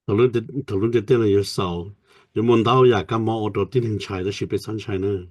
讨论的电脑也少，有问到也感冒我都电听柴的是被上柴呢。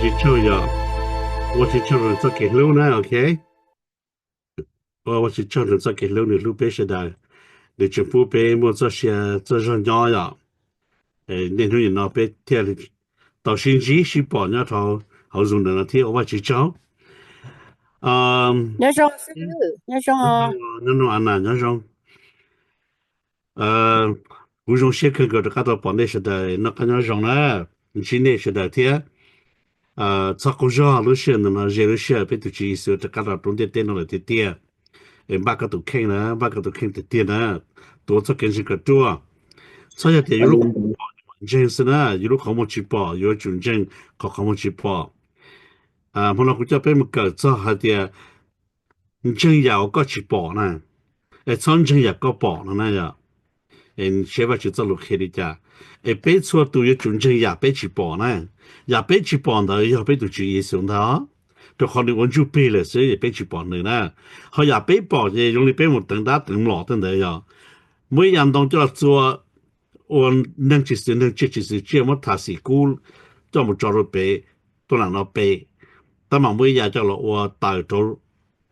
去抽呀，我去抽了这给路呢 ，OK？我去抽了这给路呢，路边是的，你政府边么这些这上鸟呀，那种人那边贴的，到星期是半年头，好用的那天我去抽，ยะชองซื้อยะชอง那种安那那种，我用些看个的看到半年是的，那看那种呢，你今年是的天。这个人路线的呢，热路线被都去说这看到中间电脑的电，把个都看了，把个都看的电呢，多这跟是个多，所以的有路真是呢，有路好么去报，有准证好么去报，我那国家被么搞这还的，你真要个去报呢，长城也个报了那呀。写法就走路开的家，被错都有准证也被去报呢，也被去报的，也被都注意上的，都可能我就背了，所以也被去报的呢。好也被报的，用来被我等打等老等的呀。每样东就要做，我能就是能这就是这么他是股，这么找到背，都让他背。但嘛每样叫了我带走，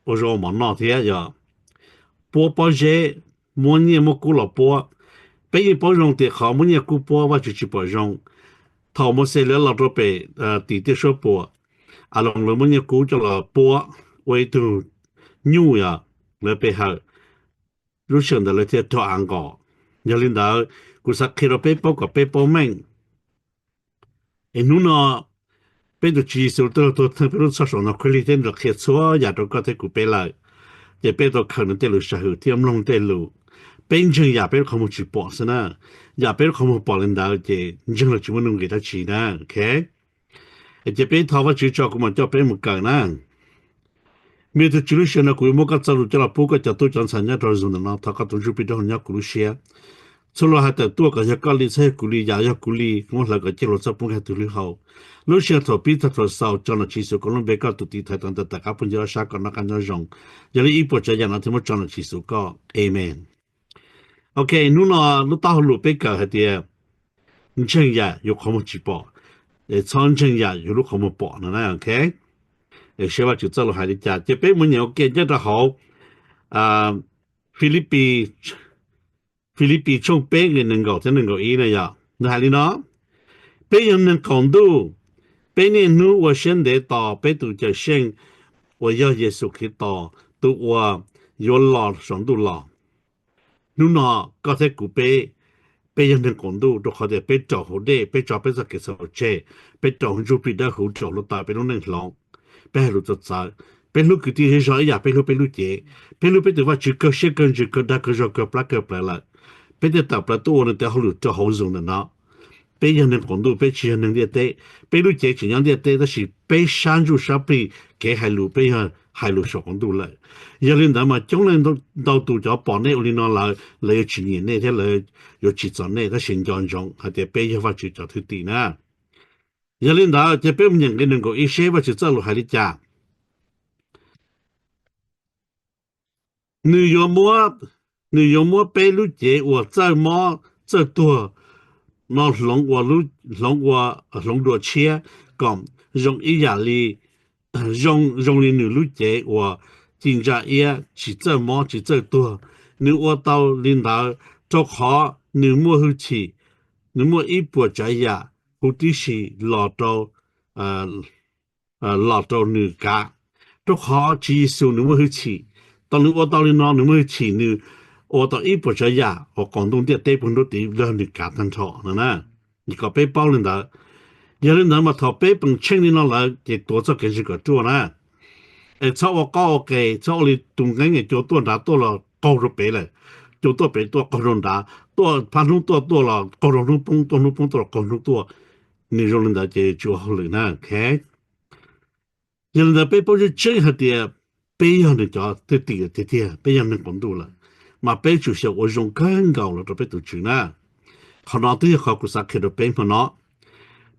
我说我们那天呀，波波些，每年么股了波。被包容的好么年股波我就去包容，头么些了老多被弟弟说波，阿龙了么年股就了波，为都牛呀来背后，如想的了这托安个，要领导古萨开了背包个背包命，努呢被都接受到都特别都出上那块里天就开错也都个在股背来，也被都可能在路上后天龙在路。变成也被他们去报是呢，也被他们报领导的，你讲了就不能给他去呢 ，OK？这边他们就叫我们叫别么讲呢，没得就是现在规模个走路叫了不个叫都讲参加到人的呢，他个都是比较人家鼓励些，除了还得多个些高丽菜鼓励，也要鼓励，我那个接了这不还独立好，路线头比他头少，讲了其实可能别个都地台当的大家本就要啥个那个那种，因为一波这样那他们讲了其实个 ，Amen。OK， 侬呢？侬到路边个还的，你真也有可能去报，长城也有路可能报的呢。OK， 小话就走了还的家，这边么人感觉到好菲律宾从北个能够才能够赢了呀，那还里呢？北人能讲到，北年奴我现在到北都就先，我要耶稣去到，都我有老上都老。侬呢？刚才古北人能讲到，都好的北找好的，北找北个手车，北找就比得好找了大，北侬能浪，北路就走，北路个地上呀，北路节，北路北的话就个些跟就个那个就个不了，北的大不了多呢，得好路就好用的呢。北人能讲到，北其人能的对，北路节怎样的对，但是北山就上北给海路北上海路上讲到了。有领导嘛，将来到都叫帮内领导来去年那天来有去做内个新疆中，还得北一发就叫他地呢。有领导这北人个能够一些话就走路还得家。你有么北路节我再么这多，那弄多钱讲容易压力，容易你路节我。真正也是这么是这多，你我到领导做好，你莫去吃，你莫一波这样，或者是老到女家，做好至少你莫去吃，当你我到领导你莫去吃，你我到一波这样，我广东的对本都对了女家当错了呢，你个被包领导，有人那么他被本请领导来，就多做件事个做呢。操我高嘅，操你动緊嘅做多打多了，高咗俾咧，做多俾多高咗打，多พัน多了，高咗崩多了，高咗多，你容人家就好了呢，OK？人家被不是真下啲，俾人哋就啲，俾人哋講到啦，嘛俾就是我用更高了，都俾到住啦，可能都要考古啥去到俾佢咯，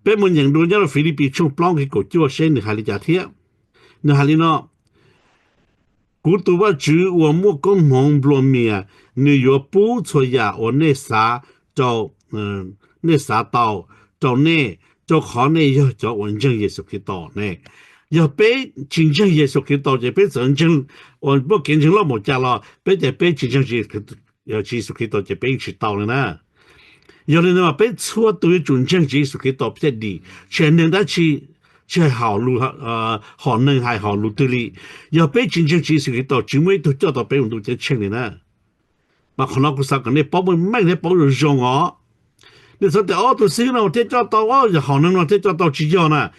俾門人到咗菲律賓從幫佢個做先你係你家聽。那哈里呢？古都话主我莫讲忙不面，你要补错呀，我那啥找那啥到找那做可能要做完整耶稣基督呢，要被真正耶稣基督就被真正，我不见证了冇家了，被真正耶稣基督就被知道了呢。有人话被错对真正耶稣基督不理，全能的去好路可能系好路对哩，要被真正耶稣基督只会都叫到被人都就清了呢。mà可能嗰時你保唔咩你保咗用我，你說我都死啦，我睇咗到我就可能我睇咗到只樣啦，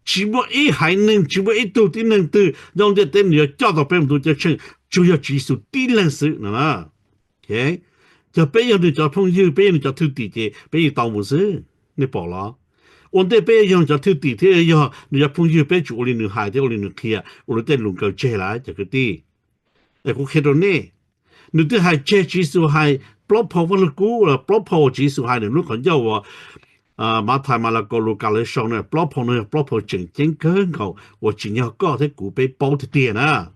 只不一係能，只不一度啲能度，讓啲啲你要叫到俾唔到只清，就要技術啲能事啦，OK， 就俾人哋就朋友，俾人就偷地鐵，俾人當冇事，你保啦。我哋俾人就偷地鐵要，你要朋友俾住我哋女孩子，我哋女企啊，我哋啲龍狗借啦，就嗰啲，誒，我睇到呢。你啲係借指數係 block 破嗰個股啦 ，block 破指數係你如果要我馬太馬拉個路隔離上呢 block 破呢 block 破正更高，我只要搞啲股被包啲點啊，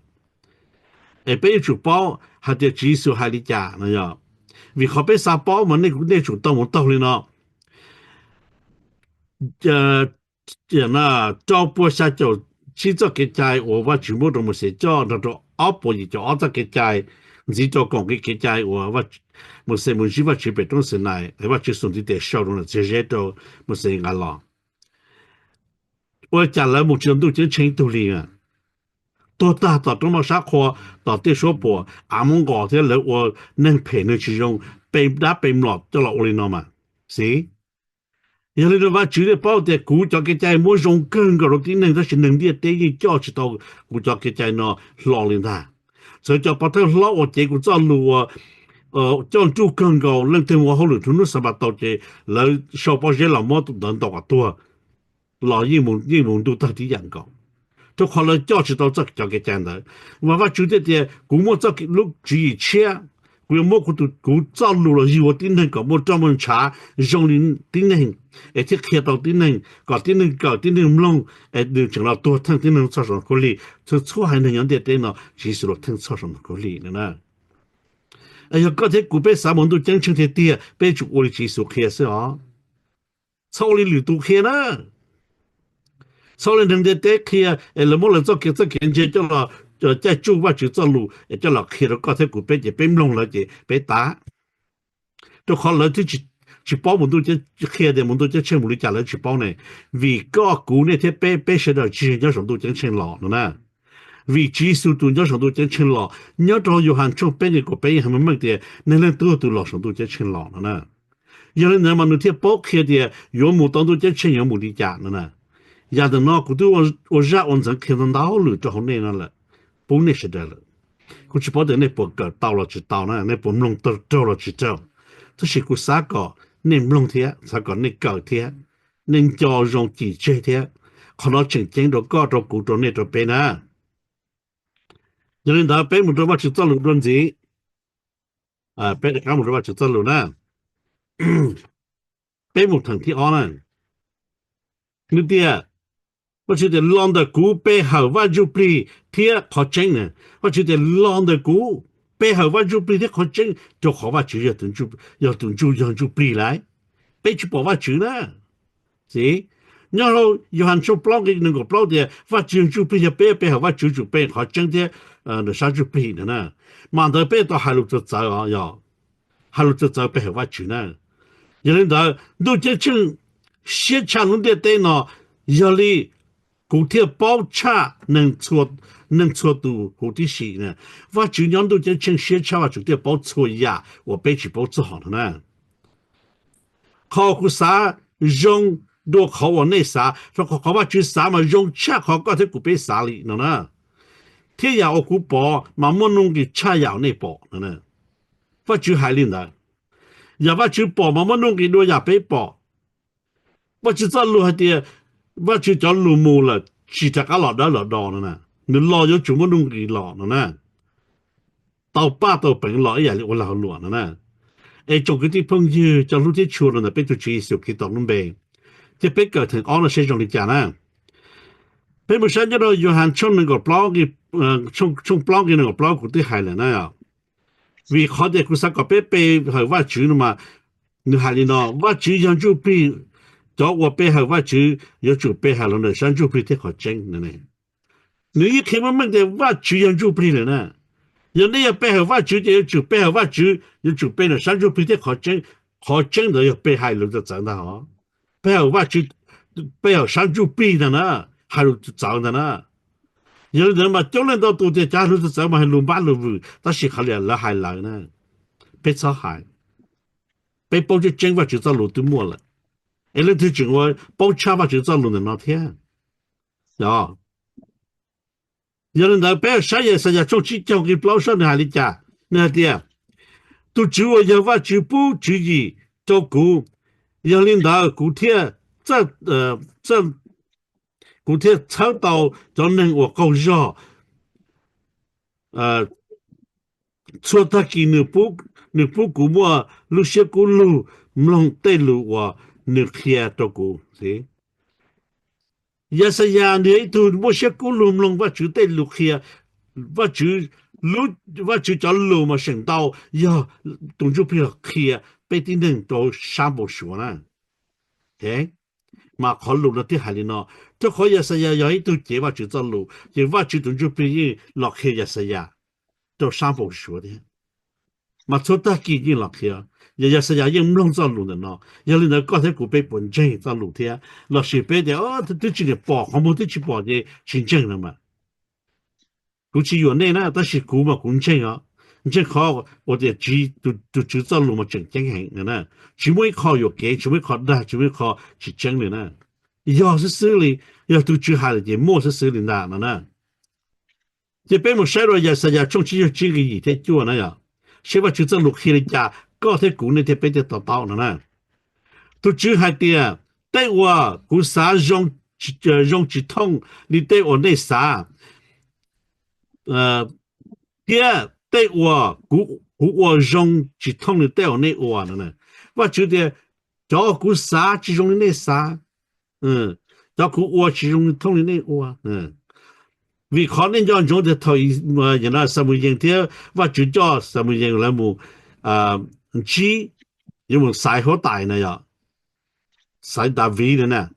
誒俾住包係啲指數係你價那樣，為何俾啥包嘛？你做到冇道理咯？招波下就起咗嘅債，我話全部都冇寫咗，就到阿波而就阿咗嘅債。只做講嘅記載我冇事冇事我準備東西嚟，我就送啲啲笑容啦，直接都冇事噶啦。我家來目前都真清楚了，多大到多麼啥課，到底說播，阿蒙講啲人我能陪你去用，背打背唔落，就落我哋攞嘛，是？有啲話主要包啲古作嘅債冇用根嘅，啲人都是能啲第一教知道古作嘅債呢落嚟啦。所以就把它老我结果走路将就更高，能听我好路通都什么到这，老小包些老毛都能到多，老英文都到底样高，就可能教知道这叫给讲的，我觉得的，古么这个路只一切，古么古走路了，我顶能搞么专门查，用人顶能，而且看到顶能，搞顶能弄，你成了多听顶能做上可以，这错还能样的电脑，其实了听做上可以了呢。哎呀，刚才古北三门都讲清的点，被主我的技术开始啊，操里旅途开呢，操里能的得开啊，那么人做给这感觉叫了。就在做ว่า就做路叫เราเคแล้วก็ถ้ากูไปจะเป็นลงแล้วจะไปตาตัวเขาเลยที่จะป้อมันตัวจะเคเดี๋ยวมันตัวจะเชื่อมูลจ่าแล้วจะป้อเนี่ยวิก็กูเนี่ยที่ไปเสด็จจีนจะส่งตัวจะเชื่อหล่อนะวิจีสุตัวจะส่งตัวจะเชื่อหล่อเนี่ยเราอยู่หันช่วงเป็นกูไปให้มันไม่เดียนั่นแหละตัวหล่อส่งตัวจะเชื่อหล่อนะยังเนี่ยมันที่ป้อเคเดีย有มูตอนตัวจะเชื่อมูลจ่านะอย่างนั้นกูตัว我让我真看到了就好那了不那是的了，估计跑到那不个到了就到了，那不弄到了就走。这是个啥个？你不弄天，啥个你搞天，你叫用几这天，可能真正都搞到古到那都变呢。有人到北木头话去走路轮子，北的干木头话去走路呢，北木藤天安呢，你爹。我觉得浪的股背后我就比贴靠真呢，我觉得浪的股背后我就比贴靠真，就好我就要等就比来，背去保我就呢，是，然后有很多不浪的那个不浪的，我就比背后我就背靠真的，那啥就比的呢，忙到背到海路就走啊要，海路就走背后我就呢，有人到都这种写长龙的电脑要哩。古天包差能错度古的事呢？我就让都在请写差，我就得包错呀，我背起包做好了呢。考个啥用都考我那啥，说考我就啥嘛用差考个在古背啥里呢？天呀我古包，慢慢弄个差呀那包呢？我就还领的，要我就包慢慢弄个多呀背包，我就在路的。ว่าจะจะรู้มูละชีจะก็หลอดได้หลอดดอนนะนึกหลอดอยู่จุ่มนุ่งกี่หลอดนะเต่าป้าเต่าเป็นหลอดอย่างนี้ว่าเราหลวงนะไอ้จงที่พึ่งยืจะรู้ที่ชัวร์นะเป็นตัวจีสุกิตองนุ่มเบงจะเป็นเกิดถึงอ้อนเสียจงดีจานะเป็นผู้ชายจะเราอยู่หันช่วงหนึ่งกับปล้องกี่ช่วงปล้องกี่หนึ่งกับปล้องกูที่หายเลยนะวิเคราะห์เด็กกูสักกับเป๊ะเหยว่าจืดมาหนึ่งหายเลยเนาะว่าจืดยังจูปี找我背后挖掘要做背后了山猪皮的好真的呢你一看我们的挖掘要做皮了呢有那要背后挖掘就要做背后挖掘要做背了山猪皮的好真的要背后了就真的哈背后挖掘背后山猪皮的呢还有找的呢有人嘛丢人到多的家都是怎么还路马路但是还了还来呢被炒海被包就真挖掘到路都没了哎，那就讲我包车吧，就走路的那天，啊，有人来白啥也是呀，中期交给老少的还里家，那点，都只我要挖就不注意照顾，要领导古天这古天操到就能我够热，说他给你不顾我路些顾路，弄对路我你开照顾，是。ya saya ni itu mo sia kulum long wa chu te lu khia wa chu cho lu ma shen dao ya dong ju pi khia pe tin den do sha bo shuo na okay ma kho lu lo ti ha li no to kho ya saya ya itu je wa chu zo lu je wa chu dong ju pi yin lo khia ya saya do sha bo shuo de ma cho ta ki yin lo khia ya saya yin long zo lu de no ya li na ko te ku pe pon jen zo lu tie lo shi pe de这几个包我们都去包的新证了嘛估计有内呢但是股嘛公证啊你这考我的机都知道了嘛正经行的呢只没考有给只没考的只没考是真的呢要是手里要都知下来的莫是手里拿的呢这边我晒了也是呀中期有几个一天做那样谁把就这路去了家高铁股那天被的到了呢都知下的对我股啥用一通你对我那啥第二对我股我用一通你对我那我的呢我觉得找股啥其中的那啥找股我其中的通的那我vì khó nên cho chúng ta thôi mà nhà nó sao mới nhận thế và chủ cho sao mới nhận là một chi nhưng mà sai khó tài này à sai đại vị này nè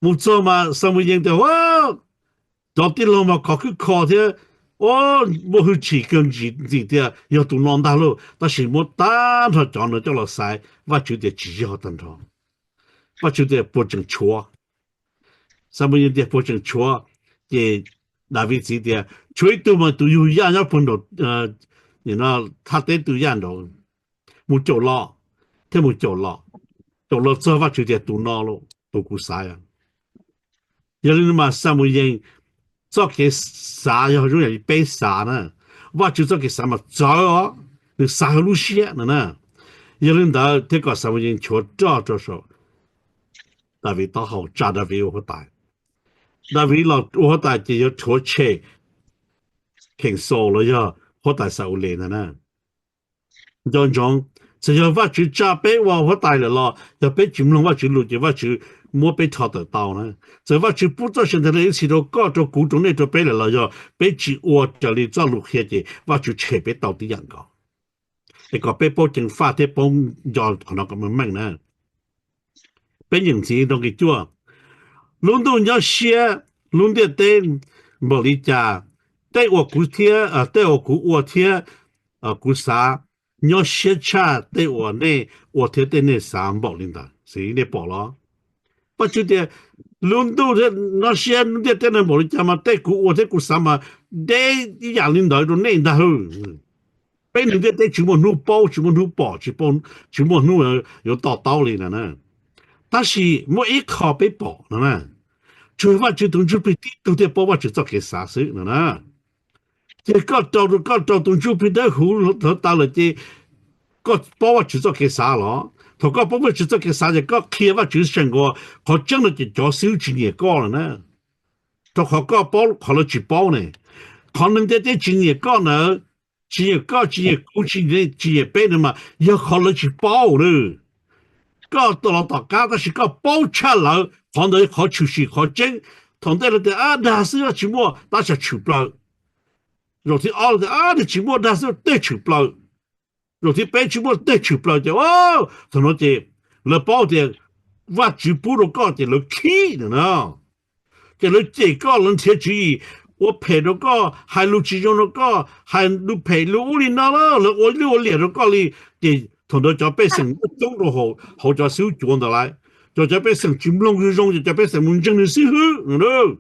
một số mà sao mới nhận thế đầu tiên là mà có cái khó thế một hơi chỉ cần gì thế要读弄大路但是没单他讲了叫了sai và chủ đề chỉ要单他và chủ đề不正确sao mới nhận thế不正确也那位置的，最多嘛都有样要碰到你那他得都样的，没做了，他没做了之后就得都拿了，都顾啥呀？有人嘛什么人做给啥要容易被啥呢？我就做给什么早啊，你啥路线了呢？有人到这个什么人去找着说，那位到好找的位我大。那为了我大家要拖车停手了呀我大手连的呢当中只要我去加倍我大了要被金龙我去录的我去没被掏得到呢这我去不做现在的一起都搞着古种那就被了呀被去我这里做录些的我去车被到底样高那个被保证发的帮要可能咁样问呢被人子都给做伦敦要写伦敦的莫里家对我古天对我古我天古啥要写差对我那我天的那啥莫里的谁那报了不觉得伦敦的那些伦敦的莫里家嘛对古我的古啥嘛对一样领导都那的好被人家对全部弄包全部弄有道理了呢但是没一考被保了呢最话就东就被都得包就做给啥事了呢这个到东就被的胡到了这个包就做给啥了他个包就做给啥这个开话就成个好真的就叫手机也高了呢他好个包好了去包呢可能在这今年高呢今年估计呢今年背的嘛要好了去包了搞到了大家但是搞包车了看到好出息好真同在了的那是要去摸那是去不了肉体熬的那去摸那是对去不了肉体白去摸对去不了的可能的了包的ว่า只不了个的了气的呢，这了这个人贴主义，我陪了个还路其中了个还路陪路屋里那了，我列了个里的同到就被成中了好就少讲的来，就被成金龙之中就被成文正的时候，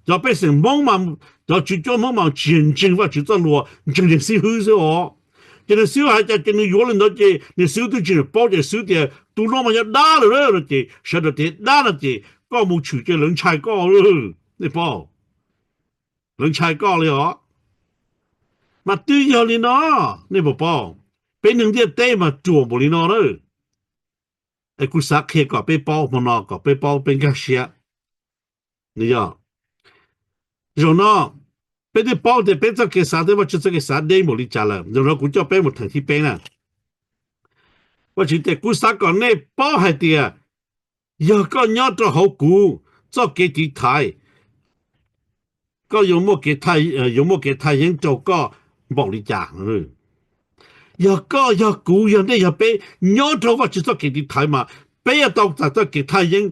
就被成忙忙就去叫忙忙前进或去做路正的时候是哦。这个小孩在这个有人到这，你手都进包着手的，都那么要打了的，晓得的打了的，搞不出这人才搞了，你包人才搞了，嘛对要你呢，你不包，被人家带嘛做不了呢，哎，古啥开个被包不那个被包被个些，你要，然后。被你包的被这个啥的，我就这个啥内幕里讲了，然后古叫被我腾起被呢。我觉得古啥个内包还的啊，有个鸟都好古，做给地台，个有冇给太有冇给太阳做个冇里讲了。有个有古有的有被鸟头我就做给地台嘛，被要到在给太阳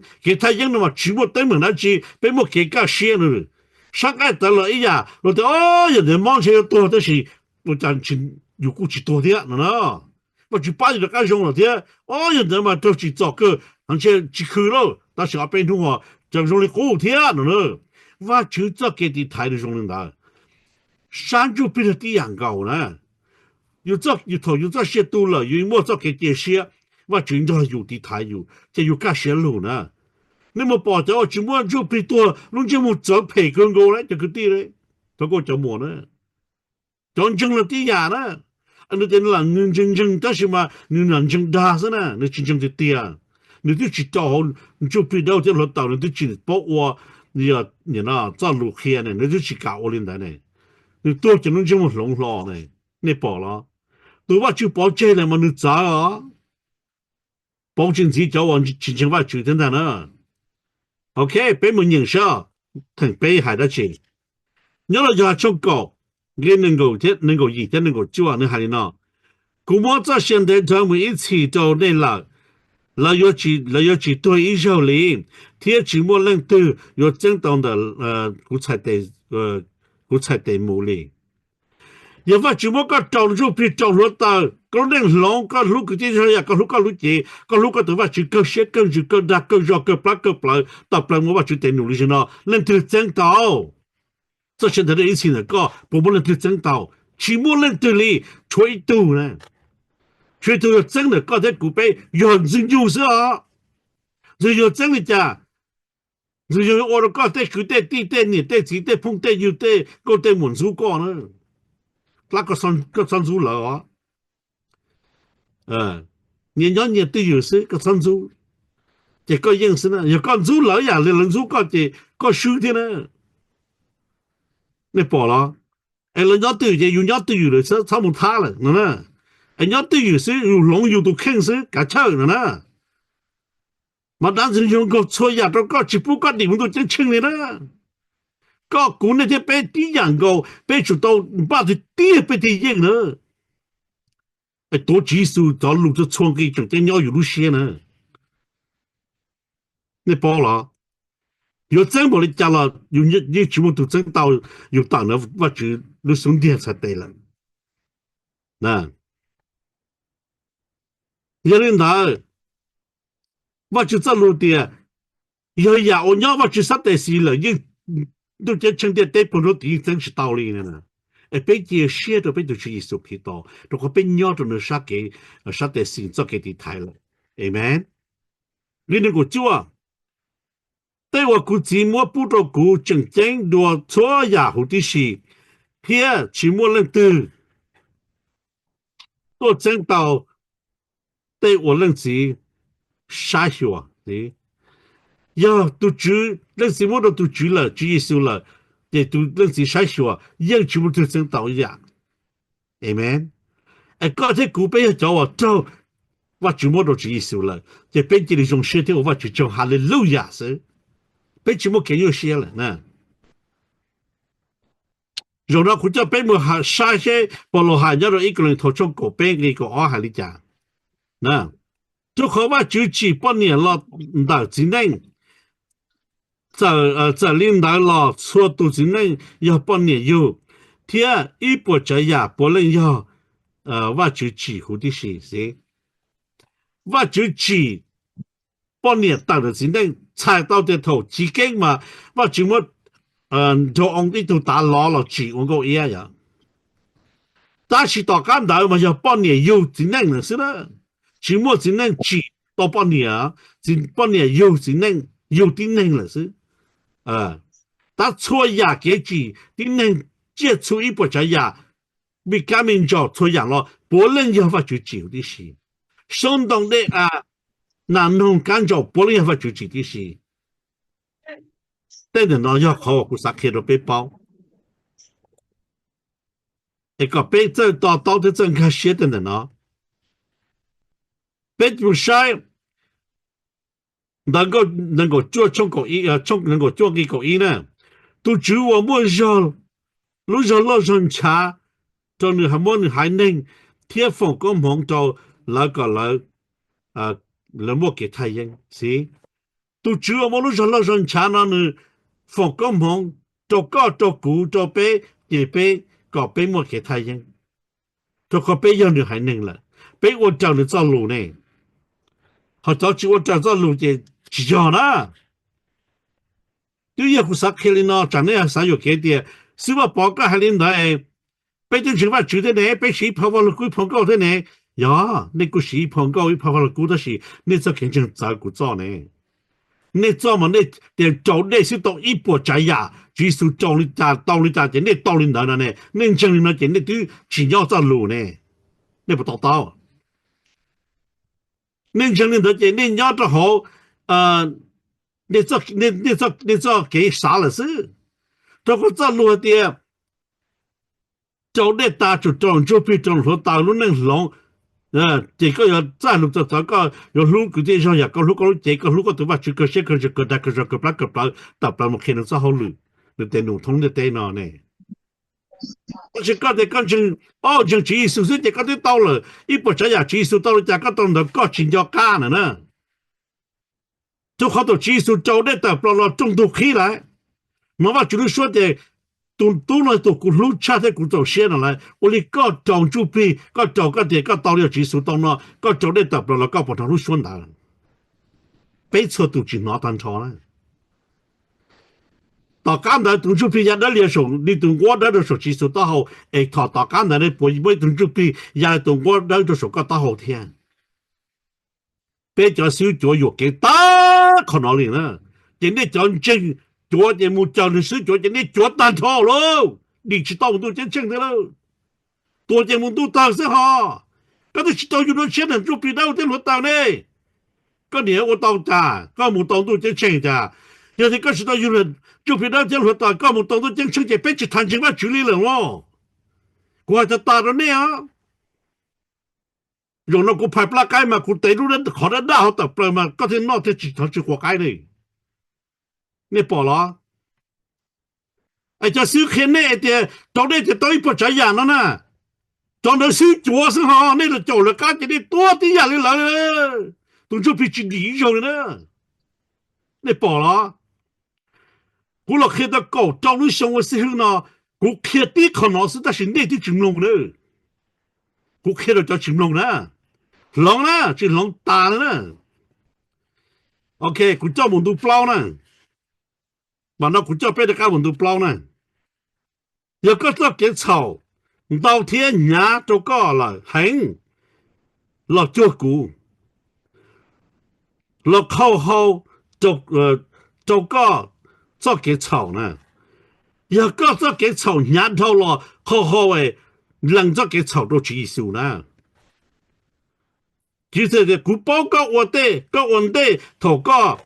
的嘛，全部登门来去，被冇给个些了。上海得了一呀，我的哦，有人忙起来多的是，我讲起有过去多的呢，我就把你的干上了的，哦，有人嘛都去找个，而且去去了，但是阿边同学就用的好天了，我就找给你台的用的，山就变得地样高呢，有这些多了，有莫找给这些，我真的有的台有，这有干些路呢。你冇报咗全部就俾多，侬就冇走皮佢過咧，就嗰啲咧，嗰個就冇呢，講真了啲呀呢，你哋人真，但是嘛，你人真大是呢，你真的啲啊，你都知道，你就俾到這老道，你都知包我，你那走路去呢，你都知搞我領帶呢，你多就侬就冇弄落呢，你報啦，對話就報這嚟嘛，你走啊，報政治就往前話就等等啦。OK， 俾門認識，同俾係得錢。因為就係足夠，你能夠一，即能夠做你係呢。古莫在現代他們一起到那了，來要去對一小零，貼住莫能對有正當的古彩的目的。因為住莫個找就比找落到，個人浪個路個啲嘢，個路個路嘢，個路個對話住個些個住個大個咗個不個不，搭不我話住電腦裏先咯，能對正到，這現在的以前的個，不能對正到，起碼能對你吹到呢，吹到要真的個在古北認真就是啊，就要真的講。就要我個在佢在地在你在自在碰在有在個在門數個呢。那個山豬樓啊，年都有時個山豬，這個認識呢，有個豬樓呀，你人豬個收的呢，你報了，人家都有了，差不多他了，呢，人家都有時有龍有都看時，搞錯了呢，嘛當時用個錯呀，都個只不過你們都真清了呢。個古那啲俾啲人個俾出到唔把佢啲俾啲贏呢，多技術就錄咗創嘅仲真要有路線呢，你報啦，有真冇你講啦，有你全部都真到有當了，我就你兄弟才對了，嗱，有人拿，我就在路啲，有呀，我要我就實在是了，都這稱的對朋友第一真是道理呢。被這些都被都是耶穌基督，都個被鳥都能殺給殺的心做給地台了。Amen。你能夠做啊？對我估計我不到估真正多錯呀，好的是，here 全部人都真到對我認知傻笑對。要都主认识我都主了，主耶稣了，也都认识啥说，样全部都真到一样 ，Amen。刚才古北叫我走，我全部都主耶稣了，这边这里用舌头我就叫哈利路亚是，被全部给有些了呢。然后佢就俾我下晒些，保罗下咗一個人頭出個俾你個我係你講，嗱。就可ว่า就几百年了到今年这领导了错都今年要半年有天一波这呀不能要我就几乎的事情我就几半年到了今年才到的头几根嘛我就么就按呢度打攞落几我個嘢呀但是到間到嘛要半年有今年了是啦就麼今年幾到半年啊半年有今年有今年了是他错呀给几今年接触一波这呀没革命就错样了不能要法就久的事相当的南农干就不能要法就久的事但是呢要考古啥开都被包一个被这到的正开写的呢被不晒能够做中国能够做一个呢都只我们说路上老上查就你还没你还能贴封个蒙到那个那么给太阳是都只我们路上老上查那呢封个蒙到高到古到被也被搞被么给太阳就个被要你还能了被我叫你走路呢好早就我找到路的几条呢对呀不啥开了呢长得啥有给的是我报告还领导被这情况觉得呢被谁跑了鬼碰高的呢呀那个谁碰高一跑了古的是你这肯定照顾早呢你怎么你的找那些到一波在呀就是找你家到你家的你到你那呢你讲你那的你都只要走路呢你不到你讲你那的你要的好你这给啥了是这个走路的找你打就找就比找说大陆能long这个要在路这个有路个地方也个路个这个路个对吧这个些个大个这个不打不么可能做好路你电路通的电脑呢而且个的感情就技术是这个都到了一不这样技术到了这个到了个情要干了呢就好多技术找的打不了中途起来那么就是说的都来到古路差的古走些来我哋个长住比个走个的个到了技术到了个走的打不了个不同路选的被错都只拿单超了到刚才都就比人的连手你对我的手技术到后到刚才的不会都就比人对我的手个到后天被叫小脚有给大可能里呢人家讲真做节目叫你是做你做单超喽你知道我都真正的喽做节目都当是哈ก็ต้องต้องอยู่ในเช่นนั้นรูปปีดาวที่หลวงตาเนี่ยก็เนี่ย我当家ก็冇当到真正的有的ก็是到อยู่ในรูปปีดาวที่หลวงตาก็冇当到真正的被去谈情话处理了咯我จะตาแล้วเนี่ย用那个派不拉街嘛กู对路人ขอได้ด่าเขาแต่เปล่ามาก็ที่นอกที่จิตเขาจะหัว街เลย你报了这小看那的到底就到一不这样了呢长得小脚是哈那个走了干净的多的样来了都就比起理想了你报了我老看到高找你想的时候呢我看的可能是但是那的金龙了我看到叫金龙了龙了金龙大了 OK 我叫门都不老呢完了我叫别的干门都不老呢有个做给草到天nhà就có là hành là cho cụ là khâu hậu cho có cho cái草呢有个做给草nhà头了khâu hậu诶让这给草都技术呢其实的古报告我的个问题头个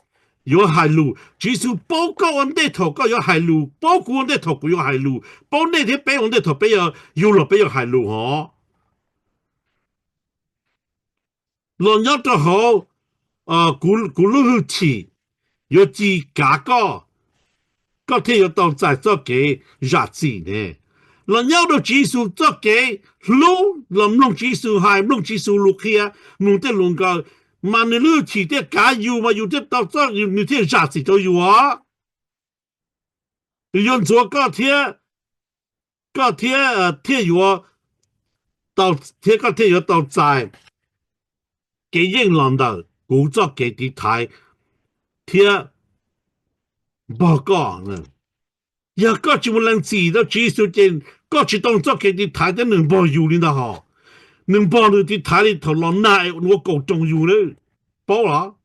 有海路技术报告问题头个有海路报告问题头个有海路报那天北问题头北有了北有海路哦人家都好古路起有几家个天要当在做给日子呢人家都技术做给路人弄技术还弄技术路去啊弄得弄个嘛你路起的加油嘛，有的到这有你天啥子都有啊。用做高铁铁药到铁个铁药到在给英朗的古早给地台铁报告呢。也个就能知道技术件，个去当作给你睇得能包油哩的哈，能包你的睇里头老奶我够重要了，包了，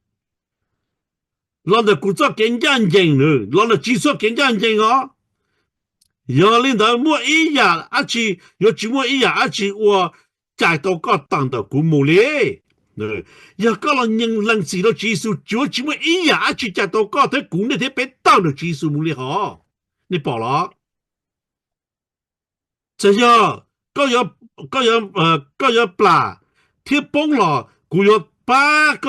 老的古早更加严了，老的技术更加严啊，要领导莫一样，而且要只莫一样，而且我再到个当的古木嘞。要个人能知道技术，就只莫一样，而且再到个的古那天别当的技术木哩哈。你饱了，这要各有ปลาที่ป้อง了กู要8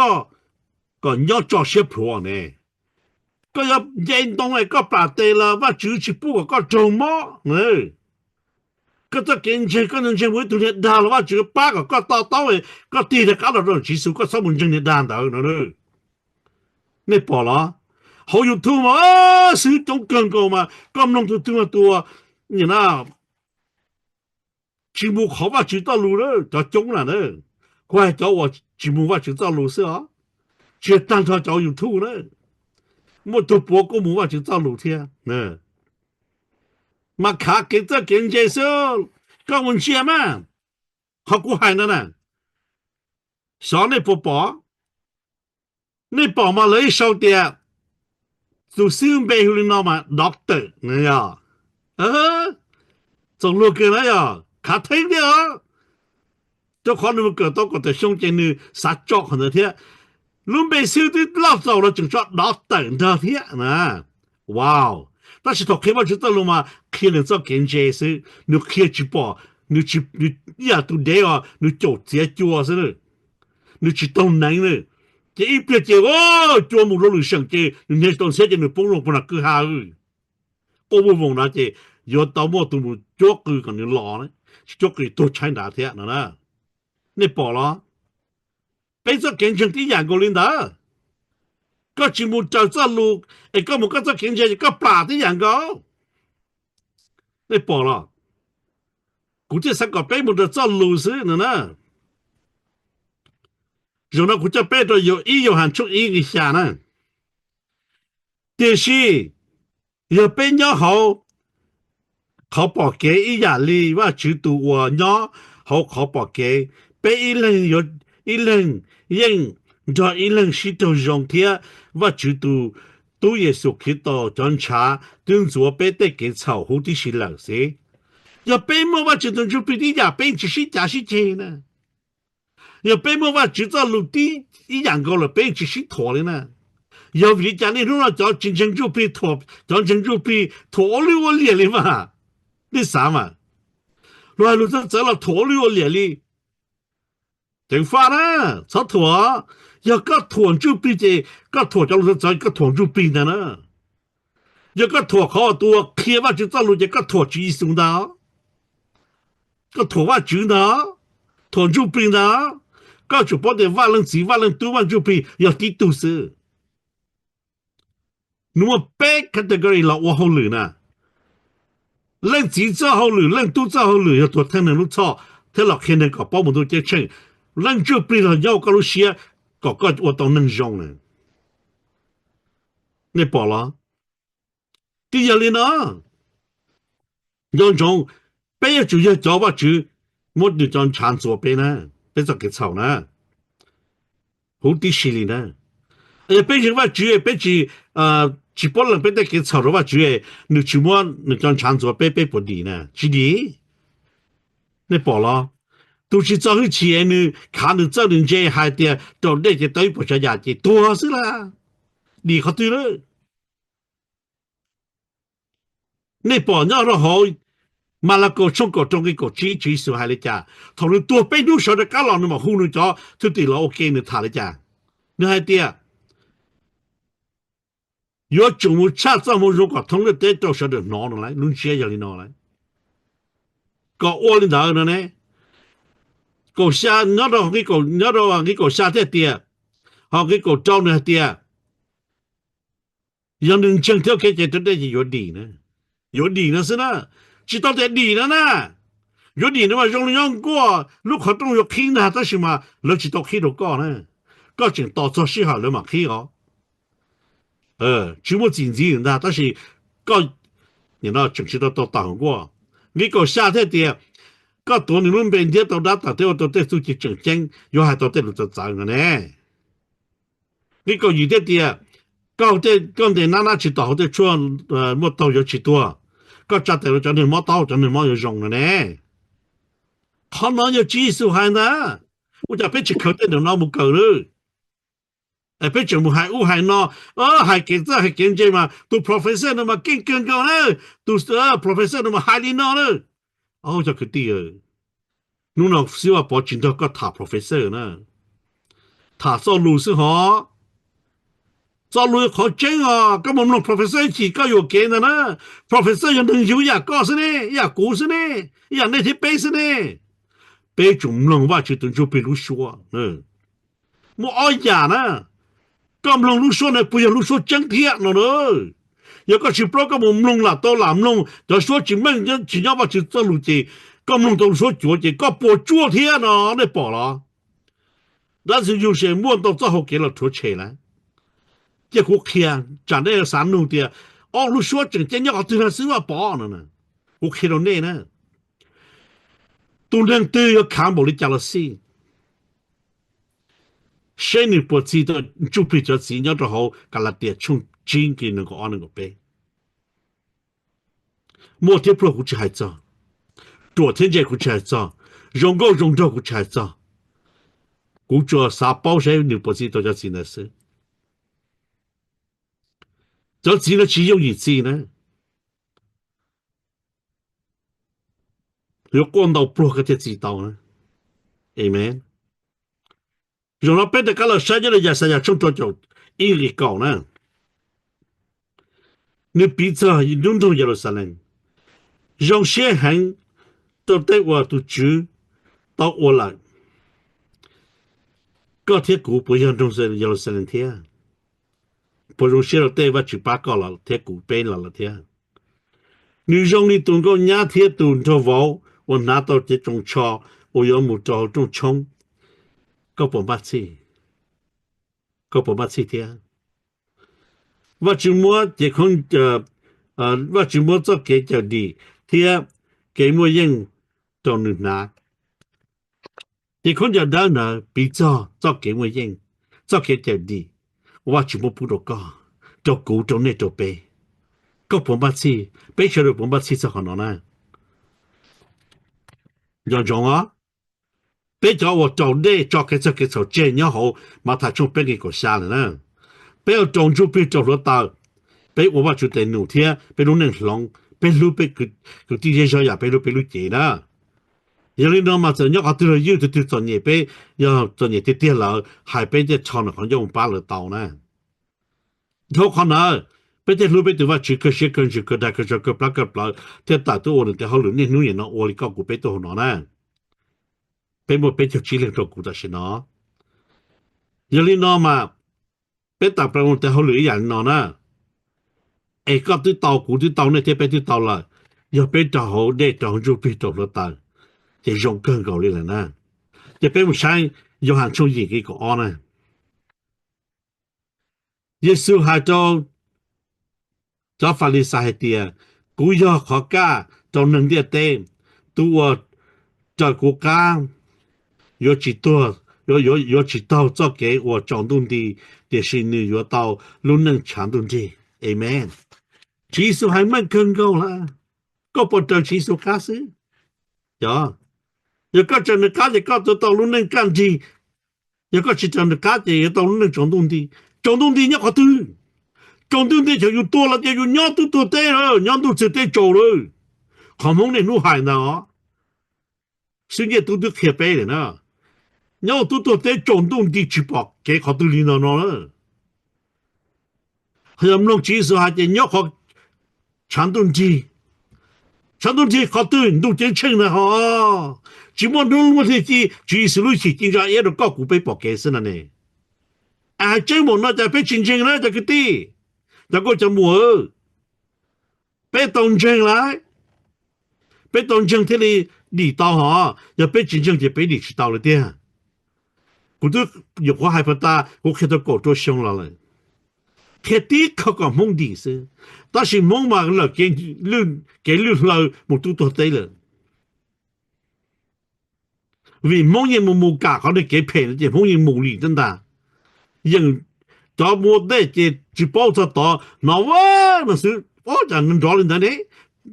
个要做些破呢ก็要运动的个ปลา对了ว่า主持不个周末呢ก็จะกินเชก็能เช会ตัวเนี่ยดา了ว่า主8个到的个地的搞到这技术个什么真的单到呢你饱了好有图嘛啊是种更高嘛咁弄到这么多你那节目好吧知道路了就中了呢快找我节目ว่า知道路是啊就当他找有图呢我都播过冇ว่า知道路天呢มาขาเกิดจะเก่งเจสุก็มันเชื่อมั้ยเขากูให้นั่นน่ะสอนในปอนี่ปอมาเลยเช้าเตียสุซึ่งไปหุลินอมาด็อกเตอร์เนี่ยจงรู้กันนะย่ะขาทิ้งเนี่ยเจ้าของมันเกิดต้องก็แต่ช่วงเจนึสัจจอกคนเดียวลุงไปซื้อที่เล่าเจ้าเราจึงชอบด็อกเตอร์เดียวนะว้าว但是他开发知道了嘛可能做经济是你开直播你去你呀都得啊你做这做是了你去动能了这一边这哦做木路上这你那东西就你帮助不那个下去我不忘那这要到么都木做个跟你老呢做个都拆哪天呢你报了被做经济的养过领导ก็จิมุจะจะลูกไอ้ก็มันก็จะเขียนใจก็ปลาที่อย่างก็ได้ปอละกูจะสักก็ไปมันจะจะลูกซินะนะอยู่นะกูจะไปตัวอยู่อีอยู่หันชุกอีก下นะแต่是要เป็นยอเขาบอกแกอีอย่างลีว่าชื่อตัวย่อเขาบอกแกไปอีเรื่องอยู่อีเรื่องยังจะอีเรื่องสิตัวยงเทียว่าจุด都也是看到检查动作被得给炒好的是老些要被么话就就被你家被就是假是钱呢要被么话就在陆地一样高了被就是拖了呢要为家里弄了叫真正就被拖真正就被拖了我脸里嘛你啥嘛来路上走了拖了我脸里等发了啥拖要个团就比这个团叫路在个团就比的呢要个团好多开发就在路这个团就送的个团话就呢团就比呢个就把的万人几万人多万就比要低度是那么白 category 了我好了呢人几早好了人都早好了要多听人都错听了看那个包姆都接称人就比了要个路些ก็ว่าต้องนั่งจงเลยนี่ปอละที่อย่าเลยนะยังจงไปจุยจอว่าจุหมดอยู่จอนชานตัวไปนะไปสักกี่เท่านะหูที่สิลีนะไปจุว่าจุไปจุจีบอลไปได้กี่เท่าหรือว่าจุนึกชิมว่านึกจอนชานตัวไปปวดดีนะจีดีนี่ปอละ都是早起呢，看到早人家还的，到那些对不下家的，多是啦，你可对了。你帮人都好，马拉个中国中一个技术还来讲，同你多被都晓得干了那么糊弄着，就对了 OK 呢，他来讲，你还的，要中午吃这么如果同你得到晓得拿来，弄些要你拿来，个我领导的呢？个下那到那个下在点 họ cái cổ trâu nữa tia giờ đừng chân theo cái tôi đây gì有理呢是呢知道在理了呢有理的嘛用过如果都有听的但是嘛你知道去到过呢个整到做事好了嘛去哦只不经济人的但是个你那整知道都打过你个下天的个多你们边天都打到都在出去整正有还到在路上涨了呢你个有的高的刚才哪知道的说莫到有几多ก็จัดแต่เราจะนึกมอเต้าจะนึกมออยู่รงนะเนี่ยเขาน้อยอยู่จีสุหายนะอุจะเป็นจิตเขาเต้นเดี๋ยวน้องมุกเกิดเลยไอ้เป็นจิตมุหายหายนอหายเก่งจ้าหายเก่งใจมาตัว professor น่ะมาเก่งเกินกันเลยตัวprofessor น่ะมาหายลีนอเลยจะคือดีนู่นน่ะสิว่าพอจินตก็ถา professor นะถาสอนรู้สิหอ做路好真啊，根本弄 professor 一起搞有给的呢 ，professor 有能有呀告诉你，呀故事呢，呀那些背是呢，背中弄话就等就背路说，我爱呀呢，咁弄路说呢，不要路说真贴了呢，有个是不咁我弄了，到南弄，就说只问人只要话就做路子，咁弄到说做的，个不做贴呢，你饱了，但是有些摸到最后给了拖车了。这国天长得山路的，路说整天要对他生活包呢，我看到那呢，都能都要看不了家了事，谁你不知道就比较自然就好，噶拉点从真给那个那个背，莫天不胡吃还早，昨天这胡吃还早，用着胡吃还早，我做啥包谁你不知道就真的是。就只能只用而知呢。如果講到不嗰啲知道呢 ，Amen。用到邊度搞到生日嘅成日衝到就一個講呢。你比較用到耶路撒冷，用些人到底我都住到我來，嗰啲古不用到是耶路撒冷天。不用写到对我去把搞了，贴古碑了天。你让你通过两天动作网，我拿到这种车，我要木找种冲，个不把气天。我就摸这空我就摸做给叫你天给我用到你拿，这空就到呢，比做给我用，做给叫你。我全部不到个，做古做呢做背，个半把次，背出来半把次就可能呢。样样啊，背咗我做呢做嘅就做正也好，马太从背嘅个下来呢。背要种就背做得到，背我话就得努天，背路能浪，背路背佢啲嘢上也背路记啦。有啲人嘛就一個對了要就做嘢背，要做嘢啲啲啦，係背啲廠可能用把了刀呢。เขาขนาดไปแต่รู้ไปแต่ว่าชื่อก็เชื่อกันชื่อก็ได้ก็จะก็ปลักก็ปลักแต่ตัดตัวนึงแต่เขาหลุดนี่นู่นเนาะโอ้ยก็กูไปตัวหนอนะไปหมดไปจะชี้เรื่องตัวกูแต่สิเนาะอย่าลืมเนาะมาไปตัดไปหมดแต่เขาหลุดอย่างเนาะนะไอ้ก็ที่เตากูที่เตาเนี่ยที่ไปที่เตาละอย่าไปต่อเขาได้ต่อจูไปต่อแล้วตายจะยงเกินเขาเลยแหละนะจะเป็นผู้ชายยงห่างช่วงยิงกี่ก็อ้อนะ耶稣还做法利赛的，古要国家做能力的，多在国家有几多有几道做给我掌动的，的是你有到路能强动的 ，Amen。耶稣还蛮更高了，ก็不得耶稣开始，呀，有个真的家里搞到路能干的，有个是真的家里到路能掌动的。trong đông đi nhắc họ tư trong đông đi chỉ多了就nhớ tu tê rồi nhớ tu chỉ tê trâu rồi không muốn này nuôi hải nào sinh nhật tu khép bể này nè nhớ tu tê trong đông đi chỉ bảo cái họ tư li nó nữa hôm nay chỉ số hai nhớ họ chẳng đông đi họ tư đủ chân chân này họ chỉ muốn nuôi một cái chỉ số lui chỉ kinh doanh ấy được có cụ bị bỏ cái gì này 还真冇那在被真正了这个地，这个就冇，被动正来，被动正这里理到哈，要被真正就被理知道了点。我都有话还不大，我看到搞多凶了嘞。开地เขาก็มุ่งดีซิแต่สิมุ่งมาแล้วเกลื่นเราหมดตัวได้เลยvìมุ่งยังมุ่งกะเขาได้เก็บเพลจะมุ่งยังมุ่งลีจังตายังจอมัวได้จะป้อจะต่อนาว่าน่ะสิโอ้จะนึงรอเลยนะเนี่ย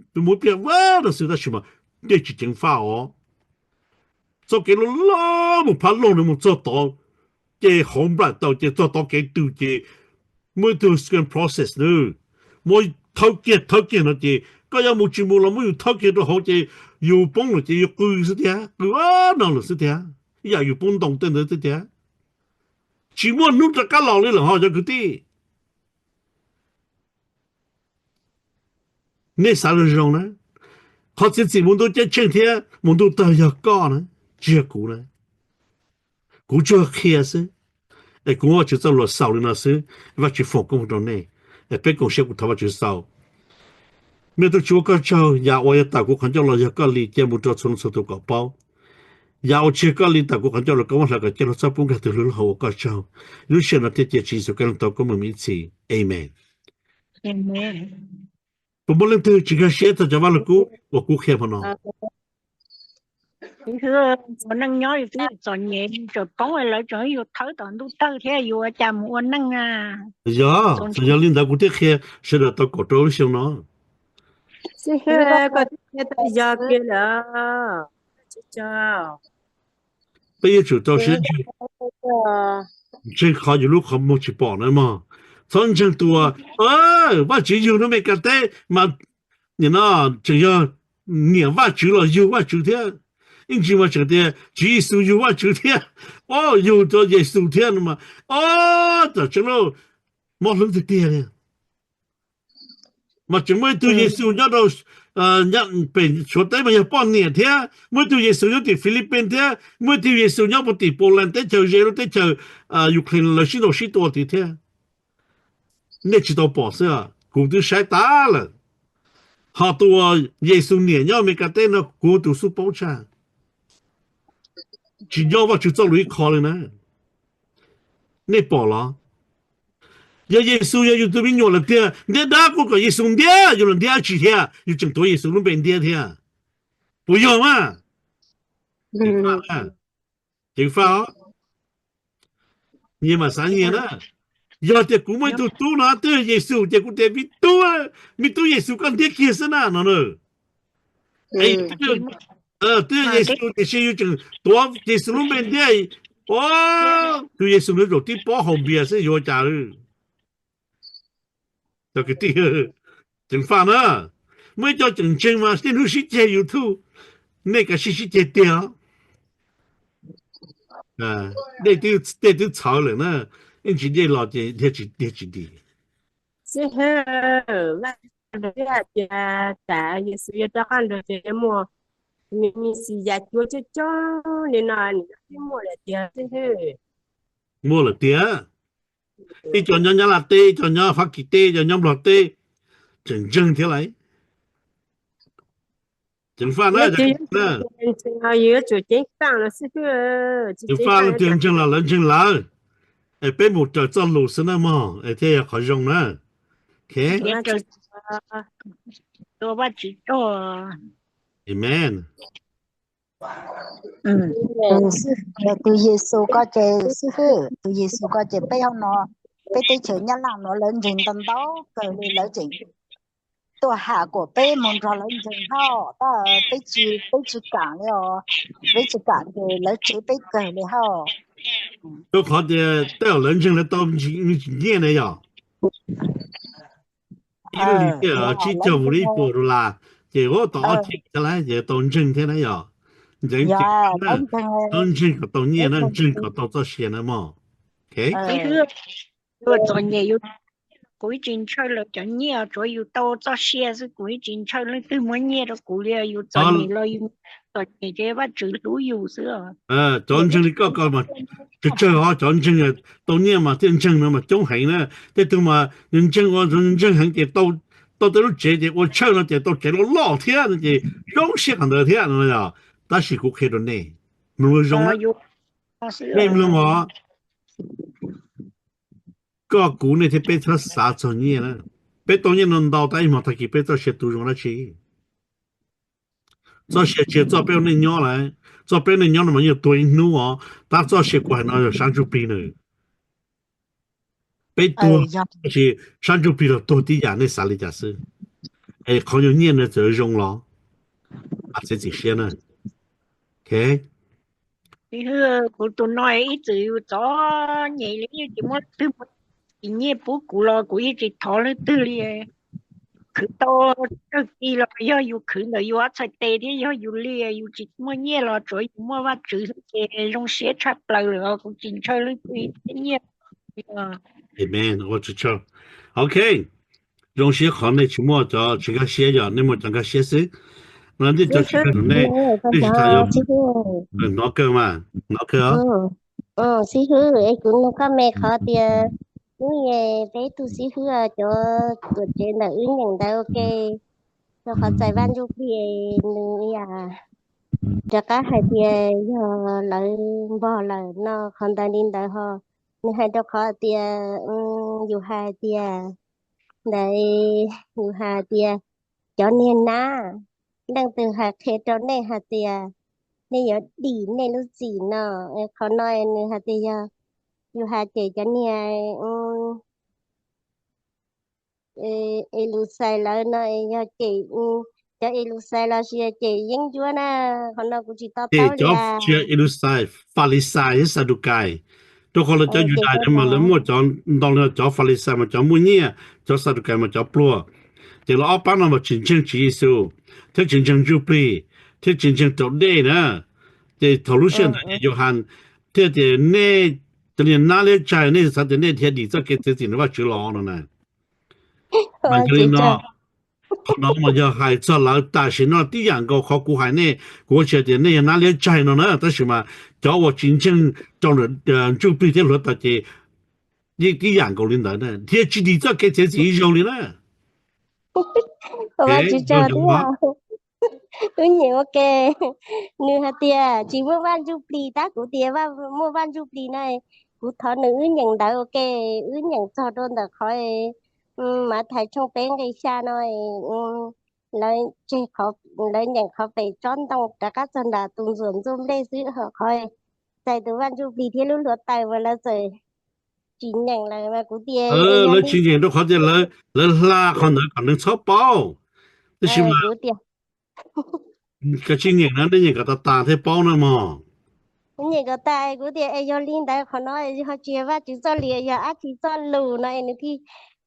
เป็นมุ่งเปียว่าน่ะสิได้ชิมาได้จิจังฟ้าอ๋อจะเกลล้อมุ่งพัดลงมุ่งจะต่อเจหอมบลัดต่อเจจะต่อเกตูเจมื่อตัวสแกน process นึมวยเท่าเกียนะเจก็ยังมุ่งจิมุเราไม่อยู่เท่าเกียตัวเขาเจอยู่ป้องหรือเจอยู่กุยสิเดียกุยนั่นหรือสิเดียอย่าอยู่ป้องตรงเต้นเลยสิเดียจิมุนุ่งจะกันหล่อเลยเหรอฮะจะคือที่นี่สารจงนะเขาจะจิมุนตัวเจเชิงเทียมุนตัวตายก้อนนะเจ้ากูนะกูจะเคลียร์สิไอ้กูว่าจะต้องรอสาวเลยนะสิว่าจะฟ้องกูตรงนี้ไอ้เป็นกูเชื่อกูทำว่าจะสาวเมื่อตัวชัวก็เจ้าอย่าว่าอย่าตากูขันเจ้าเราอย่าก็ลีเจ้ามุดตัวชนสุดตัวกับเป้าอย่าเอาเชื่อก็ลีตากูขันเจ้าเราก็ว่าเราก็เจ้าเราชอบปุ่งกันตัวรู้หัวก็เจ้ารู้เชื่อนะที่เจ้าชีสุกันตัวก็มันมีสิเอเมนผมบอกเรื่องเธอจริงๆเชื่อแต่จะว่าเรากูว่ากูแค่พนอคือคนนั่งย่อยคือสอนเย็นจะป้องไว้แล้วจะอยู่เท่าตอนดูเต้าแท้อยู่จำวันนั่งอย่าสัญญาลินตากูเทแค่เชื่อตัวก็ตัวรู้เชื่อเนาะ是个在家给了，จ้าไปอยู่ตัวเชื่อ这好有路好没去报了嘛真正多我只有那么个带嘛你那这样年万久了有万久天因为我觉得只是有万久天有的也数天了嘛这真了没人在点了mà chúng mới từ Giêsu nhớ đâu nhậnเป็นchỗ tới mà bao nhiêu thế mới từ Giêsu nhớ từ Philippines thế mới từ Giêsu nhớ từ Poland tới chờ Jeru tới chờ Ukraine là xin đồ xin đồ thì thế nên chỉ đâu bỏ ra cũng từ sai ta là họ tu Giêsu nhớ nhớ mấy cái tên nó cũng từ số bảo cha chỉ nhớ vào chữ cho lũy khó lên nè nên bỏ lo ya Yesu ya YouTube nyo la tia ne da ko Yesu ndia yo ndia chi tia yo cheng to Yesu lu ben dia tia 不用嘛警方你嘛3年了要的古没都多了对耶稣的古的比多耶稣kan dia kiasa na no对耶稣的是有种多耶稣lu ben dia对耶稣的肉体保护别是有价的这个地警方呢没叫正正嘛现在是接有图那个是接掉那都吵了呢因为这老的这的是那在也是在看的节目你是在做这种你那你没了的是没了的一叫人家拉低叫人家发起低叫人家落低真正起来警方呢有做警方了是个警方真正了人正了被một trò cho lũ sân mà thế khó dùng nữa ok tôi bắt chỉ cho amen từ Giêsu có chế sư phụ từ Giêsu có chế bây giờ nó bây tới chữ nhân làm nó lớn trình tầm đó cờ đi lớn trình tôi hạ của bây muốn cho lớn trình hao ta bây chỉ cản rồi bây chỉ cản thì lớn chỉ bây cờ đi hao都考的到人生的到念的呀一个礼拜去教务的一波啦结果到起来也到正天了呀人正到念了正到这些了嘛 OK ตัวจนเนี่ยอยู่古进车了就捏着有到这些是古进车了对么捏着古了有这你了有这你这把指路有是真正的个嘛就最好真正的到年嘛真正的嘛中行呢这都嘛认真行的到都这的我唱了的到这了老天的用些很多天了呀但是古开的呢没用啊没用啊个古呢ที่เป็นภาษาจนเนี่ยนะเป็นตรงนี้น到ได้มาตะกี้เป็นตัวเสียตัว用了去做些做标那鸟来做标那鸟那么有对努啊但做些过那有三周ปี呢被多是三周ปี了多的呀那啥里假是可有念的就用了啊这些呢 OK thì cô tôi nói ít chữ cho nhảy lên như chỉ muốn từ nhẹ bố cụ lo cụ ít chỉ thọ lên từ liền cứ to cái gì là do yêu cứ là yêu ăn tê thì do yêu liền yêu chỉ muốn nhẹ là rồi muốn bắt chữ cái trong xe chặt lại rồi cũng chỉ chơi lên cái nhẹ Amen 我知道 OK 用些好的去摸着这个写着那么这个写是那你就这个呢你是他要nó cơ mà nó cơ sĩ hư ấy cũng có mẹ khó tiền người bé tu sĩ hư cho tụi trên là ứng nhậnได้ok cho họ giải văn giúp đi nữa cho các hai tiền lại bỏ lại nó không ta đi đại họ nên hai cho khó tiền dù hai tiền để dù hai tiền cho nên na đang từ hạt khế cho nên hạt tiền nên giờ đi nên lúc gì nó khó nói nên hạt tiền dù hạt tiền cho nên lu sai là nó giờ chị cho lu sai là chị những chúa na còn nó cũng chỉ tao tao cho chia lu sai Pharisai Sadducai tôi có là cho Juda mà lấy một trong đó cho Pharisai mà cho mua nhia cho Sadducai mà cho plua thì là ở bên nó mà chính chính chỉ Giêsu thế chính chính Jubilee thế chính chính tổ đề nữa thì thầu lúc hiện tại Gioan thế thì nè từ年哪里在那啥的那天你这给自己那把酒老了呢那个呢那么要还做老大是那第二个考古还呢我觉得那哪里在呢但是嘛叫我真正叫人就比的落到这你第二个领导呢天自己这给自己用的呢我只叫对啊nhiều ok nữ hạt tiền chỉ mua van Jubilee ta của tiền và mua van Jubilee này của thọ nữ nhận đã ok nhận cho đơn là khỏi mà thầy trong bên cái xa nói lấy chỉ khó lấy nhận khó phải tròn đông các dân đã tung dồn zoom đây giữ họ khỏi tại từ van Jubilee thì luôn luật tài và là rồi chỉ nhận là mà của tiền lấy chỉ nhận đâu khó tiền lấy la còn được chóp bao thế chứ mà cái chỉ nhận nó để cái ta thế bao nữa mà những cái tài của tiền ai cho linh đại họ nói họ chia và chỉ cho liền giờ á chỉ cho lù này thì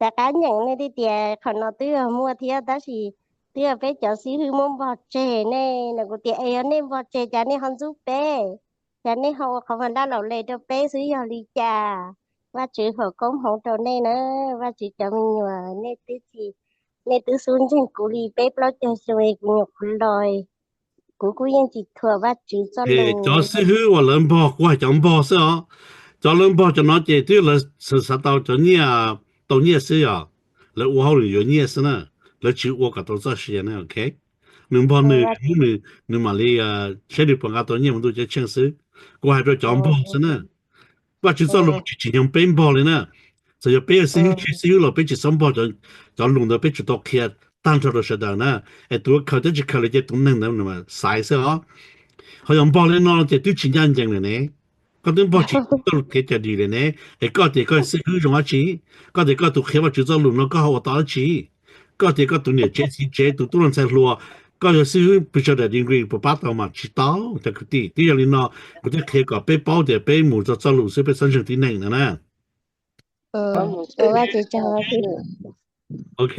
แต่การอย่างในที่เตียขนตื้อมัวเทียตาสิเตียไปเจ้าสิคือมบ่เจแน่นะกูเตียเอนี่บ่เจจานี่ฮันซุเปจานี่เฮาเขาวันได้เราเลยเตเปซื้อยอลีจาว่าชื่อเขาก้มของเจ้าแน่นะว่าสิจะมีว่าในตื้อสิในตื้อซุนจังกูลีเปปแล้วจะสวยกูยกลอยกูยังจิทั่วว่าชื่อซอลเจ้าสิคือว่า人บ่กูให้จังบ่ซะเจ้า人บ่จะน้อยเจตื้อ了是到这เนี่ย到夜市呀，来我好有夜市呢，来去我个到这些呢 ，OK？ 能帮你马里谁的帮我到你们都叫请示，我还不讲包是呢，我就做了尽量变包的呢，只要别是有了别去上包就弄到别去到开，当初的时候呢，多考的就考了这东能嘛，啥意思啊？好像包的呢，这都真正的呢。có đến bao nhiêu tôi kể cho đi này, có thể có sự hữu dụng gì, có thể có tụi khi mà chúng ta luôn nó có học đó gì, có thể có tụi nhiều chế tụi làm sao luôn, có thể sự bây giờ là những người bắt đầu mà chỉ tao, thì cái gì, tí giờ nó có thể khi có bé bao để bé mua cho luôn sẽ bé sản xuất tí này nữa nè. Ok,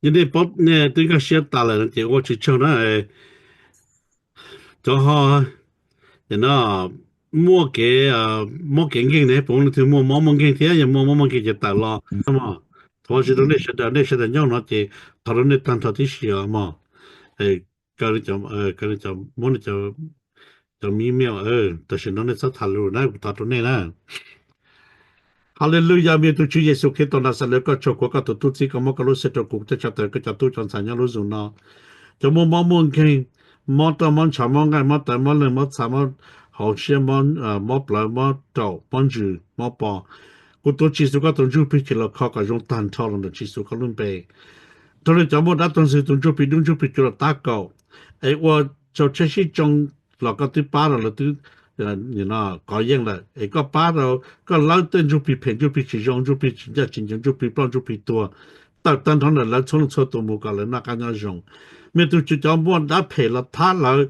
nhưng để bắt nè, tôi cái xe ta là thì tôi chỉ cho nó cho họ, thì nó mua cái kinh này, bọn nó mua kinh thế, giờ mua kinh cho ta lo, đúng không? 我是那时的鸟那些，他那单他的写嘛，个人叫么呢叫秘密但是那是他路那他都那。哈利路亚，面对主耶稣基督那撒勒个做国个都自己个么个路是做国的，就得个就都讲三样路做呢。就么看，么到么查么爱么带么人么查么好些么么不来么找帮助么帮，我都技术个都就比起了靠个用单套了的技术个论呗。当然，咱们那东西都就比就打高，我就这些种那个对巴了都。你那搞样了，个巴了，个老等就比偏就比其中就比人家竞争就比帮就比多，当他的人从车都没搞了，那个样用，没都就叫么那赔了他了。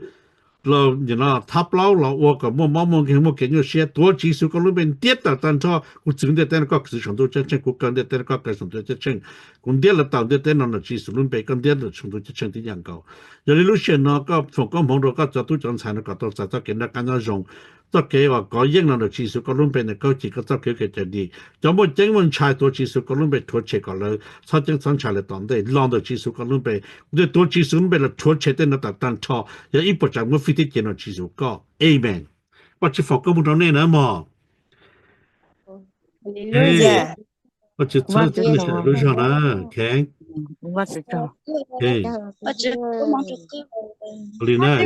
你那他不老了，我个么给你写多技术个路边跌的，但他我真的在个市场都在我跟的在个上头在挣，我跌了到的在那技术路边跟跌的程度就挣的样高。有的路线呢，个从个碰到个角度讲才能搞到在给那干那用，这给我搞应了的技术个路边的高级个这给这里，要么英文差多技术个路边拖车个了，他经常差了当地浪的技术个路边，这多技术路边的拖车的那单超，也一不讲我非得见到技术高 ，Amen。我去放个不到那呢嘛，我去车子那些路上呢，看，我知道。哎，我只我忙着个。你呢？